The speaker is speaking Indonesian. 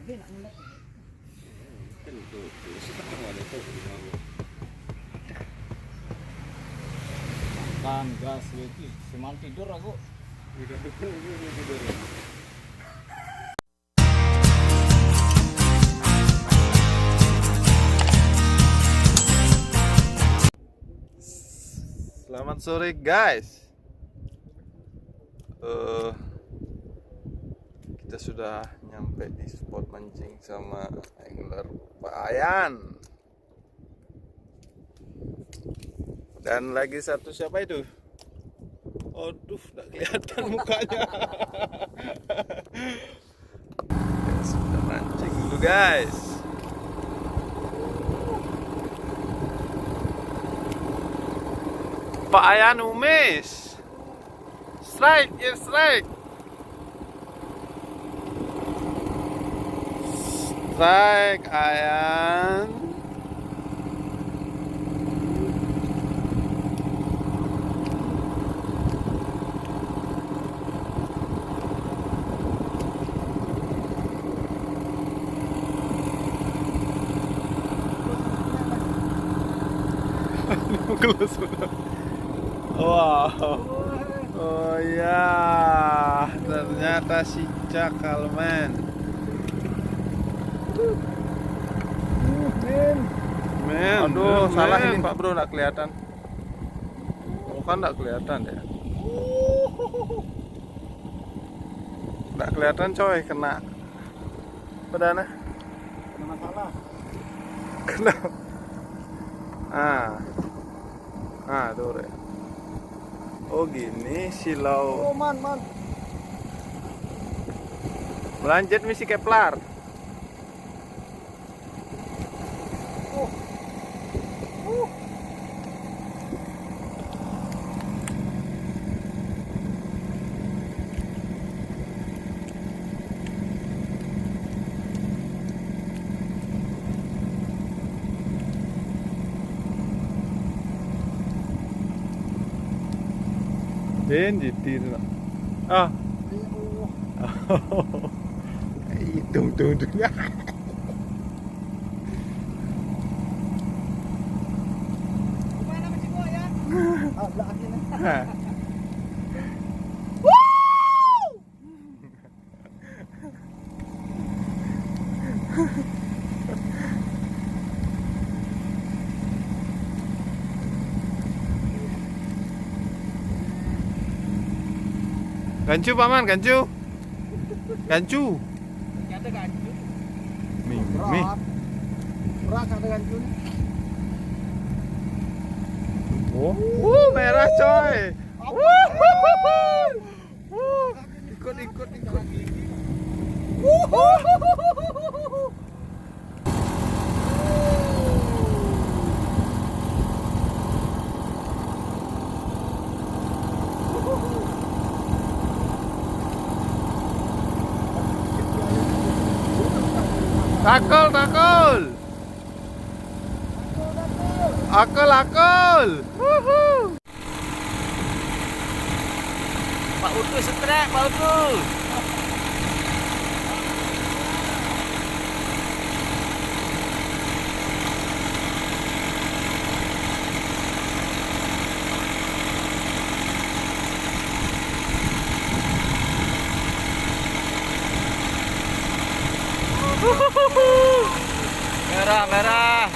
Makan gas lagi, semalam tidur aku. Selamat sore guys. Kita sudah nyampe di spot mancing sama angler Pak Ayan. Dan lagi satu siapa itu? Aduh, nggak kelihatan mukanya. Ya, sudah mancing dulu guys. Pak Ayan umis. Strike, ya strike. Strike Ayan. Kelus sudah. Wow. Oh ya, ternyata si cakal men. Men. Aduh, salah ini Pak Bro, nggak kelihatan. Oh kan nggak kelihatan ya. Nggak kelihatan coy, kena. Pedana. Kena masalah. Kena. Tuh re. Oh gini silau. Oh man. Melanjut misi Kepler. Jitir. Hitung. Gimana masih gua ya? Lah akhirnya. Gancu paman, gancu. Ada gancu. Mimi. Berat ada gancu. Merah coy. Ikut. Takul. Akul. Pak Utu setrek, Pak Utu. Merah.